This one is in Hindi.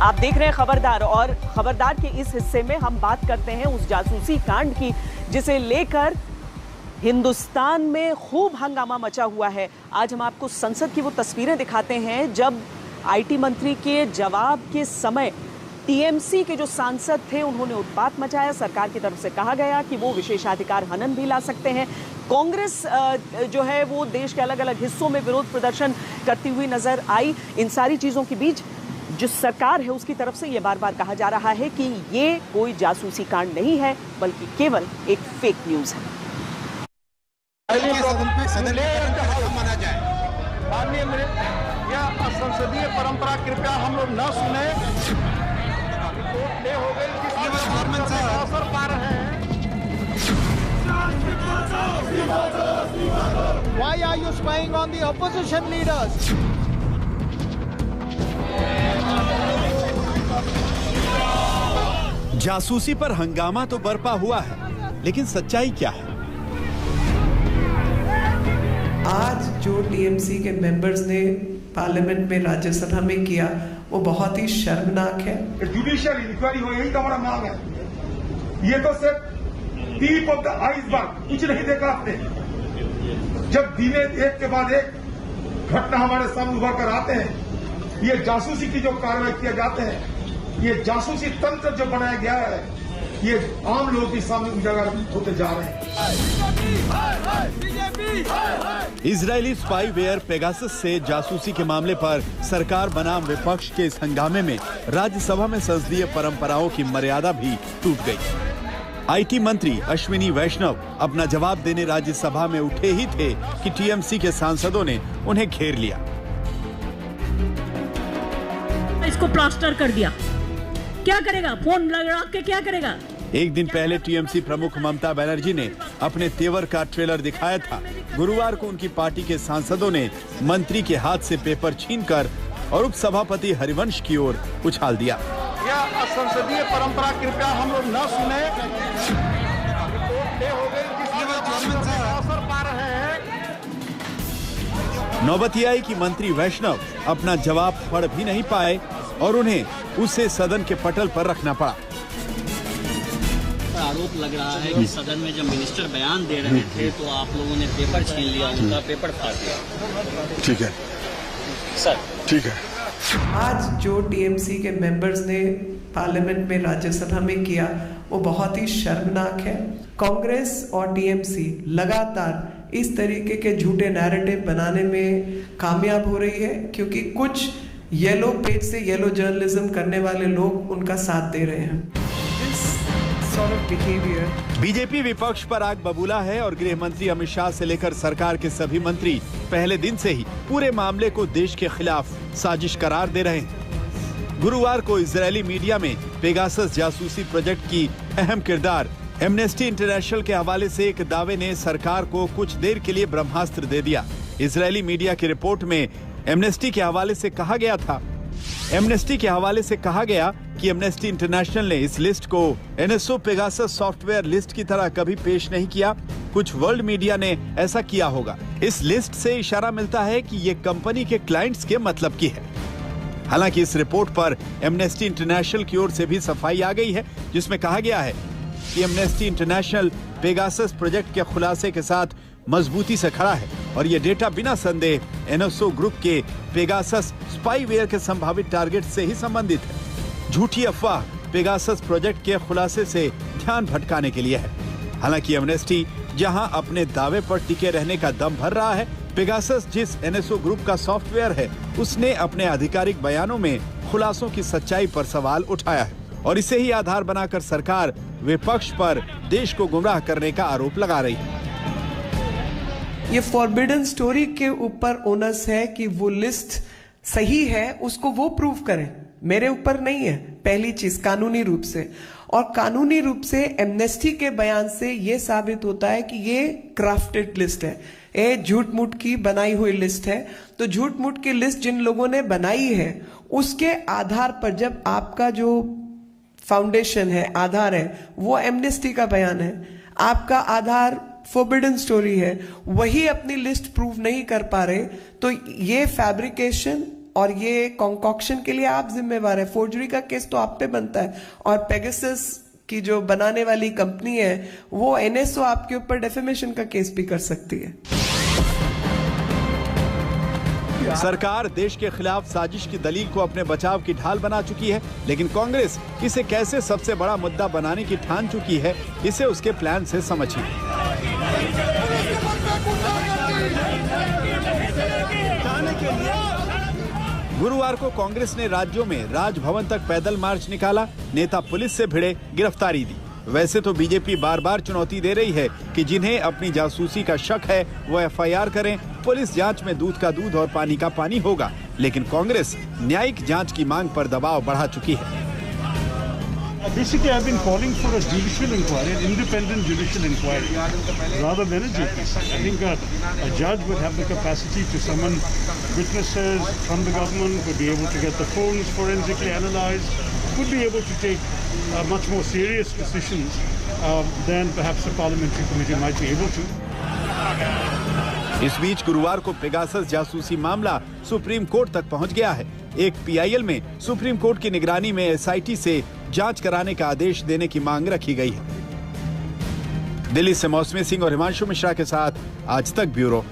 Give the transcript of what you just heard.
आप देख रहे हैं खबरदार, और खबरदार के इस हिस्से में हम बात करते हैं उस जासूसी कांड की जिसे लेकर हिंदुस्तान में खूब हंगामा मचा हुआ है। आज हम आपको संसद की वो तस्वीरें दिखाते हैं जब आईटी मंत्री के जवाब के समय टीएमसी के जो सांसद थे उन्होंने उत्पात मचाया। सरकार की तरफ से कहा गया कि वो विशेषाधिकार हनन भी ला सकते हैं। कांग्रेस जो है वो देश के अलग अलग हिस्सों में विरोध प्रदर्शन करती हुई नजर आई। इन सारी चीजों के बीच जो सरकार है उसकी तरफ से ये बार बार कहा जा रहा है कि ये कोई जासूसी कांड नहीं है बल्कि केवल एक फेक न्यूज है। माना जाए माननीय यह संसदीय परंपरा कृपया हम लोग न सुने। हो गई असर पा रहे हैं। Why are you spying on the opposition leaders? जासूसी पर हंगामा तो बरपा हुआ है, लेकिन सच्चाई क्या है? आज जो टीएमसी के मेंबर्स ने पार्लियामेंट में राज्यसभा में किया वो बहुत ही शर्मनाक है। जुडिशियल इंक्वायरी हो, यही तो हमारा मांग है। ये तो सिर्फ टीप ऑफ द आइसबर्ग, कुछ नहीं देखा आपने। जब दिने एक के बाद एक घटना हमारे सामने उभर कर आते हैं, ये जासूसी की जो कार्रवाई किए जाते हैं, ये जासूसी तंत्र जो बनाया गया है, ये आम लोगों के सामने उजागर होते जा रहे हैं। इजरायली स्पाईवेयर पेगासस से जासूसी के मामले पर सरकार बनाम विपक्ष के इस हंगामे में राज्यसभा में संसदीय परंपराओं की मर्यादा भी टूट गई। आईटी मंत्री अश्विनी वैष्णव अपना जवाब देने राज्यसभा में उठे ही थे कि टीएमसी के सांसदों ने उन्हें घेर लिया। इसको प्लास्टर कर दिया, क्या करेगा? फोन लगा के क्या करेगा? एक दिन पहले टीएमसी प्रमुख ममता बनर्जी ने अपने तेवर का ट्रेलर दिखाया था। गुरुवार को उनकी पार्टी के सांसदों ने मंत्री के हाथ से पेपर छीनकर और उपसभापति हरिवंश की ओर उछाल दिया। यह असंसदीय परंपरा कृपया हम लोग न सुने। हो गई असर पा रहे हैं। नौबत आई कि मंत्री वैष्णव अपना जवाब पढ़ भी नहीं पाए और उन्हें उसे सदन के पटल पर रखना पड़ा। आरोप लग रहा है कि सदन में जब मिनिस्टर बयान दे रहे थे तो आप लोगों ने पेपर छीन लिया, उनका पेपर फाड़ दिया। ठीक है सर, ठीक है। आज जो टीएमसी के मेंबर्स ने पार्लियामेंट में राज्यसभा में किया वो बहुत ही शर्मनाक है। कांग्रेस और टीएमसी लगातार इस तरीके के झूठे नैरेटिव बनाने में कामयाब हो रही है क्योंकि कुछ येलो पेज से येलो जर्नलिज्म करने वाले लोग उनका साथ दे रहे हैं। बीजेपी विपक्ष पर आग बबूला है और गृह मंत्री अमित शाह से लेकर सरकार के सभी मंत्री पहले दिन से ही पूरे मामले को देश के खिलाफ साजिश करार दे रहे हैं। गुरुवार को इजरायली मीडिया में पेगासस जासूसी प्रोजेक्ट की अहम किरदार एमनेस्टी इंटरनेशनल के हवाले से एक दावे ने सरकार को कुछ देर के लिए ब्रह्मास्त्र दे दिया। इजरायली मीडिया की रिपोर्ट में एमनेस्टी के हवाले से कहा गया कि एमनेस्टी इंटरनेशनल ने इस लिस्ट को एनएसओ पेगासस सॉफ्टवेयर लिस्ट की तरह कभी पेश नहीं किया। कुछ वर्ल्ड मीडिया ने ऐसा किया होगा। इस लिस्ट से इशारा मिलता है कि ये कंपनी के क्लाइंट्स के मतलब की है। हालांकि इस रिपोर्ट पर एमनेस्टी इंटरनेशनल की ओर से भी सफाई आ गई है, जिसमें कहा गया है कि एमनेस्टी इंटरनेशनल पेगासस प्रोजेक्ट के खुलासे के साथ मजबूती से खड़ा है और ये डेटा बिना संदेह एनएसओ ग्रुप के पेगासस स्पाईवेयर के संभावित टारगेट से ही संबंधित है। झूठी अफवाह पेगासस प्रोजेक्ट के खुलासे से ध्यान भटकाने के लिए है। हालांकि एमनेस्टी जहां अपने दावे पर टिके रहने का दम भर रहा है, पेगासस जिस एनएसओ ग्रुप का सॉफ्टवेयर है उसने अपने आधिकारिक बयानों में खुलासों की सच्चाई पर सवाल उठाया है और इसे ही आधार बनाकर सरकार विपक्ष पर देश को गुमराह करने का आरोप लगा रही है। ये फॉरबिडन स्टोरी के ऊपर ओनस है कि वो लिस्ट सही है, उसको वो प्रूव करें, मेरे ऊपर नहीं है। पहली चीज कानूनी रूप से, और कानूनी रूप से एमनेस्टी के बयान से ये साबित होता है कि ये क्राफ्टेड लिस्ट है, ये झूठ मूठ की बनाई हुई लिस्ट है। तो झूठ मूठ की लिस्ट जिन लोगों ने बनाई है उसके आधार पर जब आपका जो फाउंडेशन है, आधार है, वो एमनेस्टी का बयान है, आपका आधार फॉरबिडन स्टोरी है, वही अपनी लिस्ट प्रूव नहीं कर पा रहे, तो ये फैब्रिकेशन और ये कॉन्कॉक्शन के लिए आप जिम्मेवार है। फोर्जरी का केस तो आप पे बनता है, और पेगासस की जो बनाने वाली कंपनी है वो एनएसओ आपके ऊपर डेफेमेशन का केस भी कर सकती है। सरकार देश के खिलाफ साजिश की दलील को अपने बचाव की ढाल बना चुकी है, लेकिन कांग्रेस इसे कैसे सबसे बड़ा मुद्दा बनाने की ठान चुकी है, इसे उसके प्लान से समझिए। गुरुवार को कांग्रेस ने राज्यों में राजभवन तक पैदल मार्च निकाला, नेता पुलिस से भिड़े, गिरफ्तारी दी। वैसे तो बीजेपी बार बार चुनौती दे रही है कि जिन्हें अपनी जासूसी का शक है वो एफआईआर करें, पुलिस जांच में दूध का दूध और पानी का पानी होगा, लेकिन कांग्रेस न्यायिक जांच की मांग पर दबाव बढ़ा चुकी है। Basically, I've been calling for a judicial inquiry, an independent judicial inquiry, rather than a JP. I think a judge would have the capacity to summon witnesses from the government, would be able to get the phones forensically analyzed, would be able to take much more serious decisions than perhaps a parliamentary committee might be able to. इस बीच गुरुवार को पेगासस जासूसी मामला सुप्रीम कोर्ट तक पहुंच गया है। एक पीआईएल में सुप्रीम कोर्ट की निगरानी में एसआईटी से जांच कराने का आदेश देने की मांग रखी गई है। दिल्ली से मौसमी सिंह और हिमांशु मिश्रा के साथ आज तक ब्यूरो।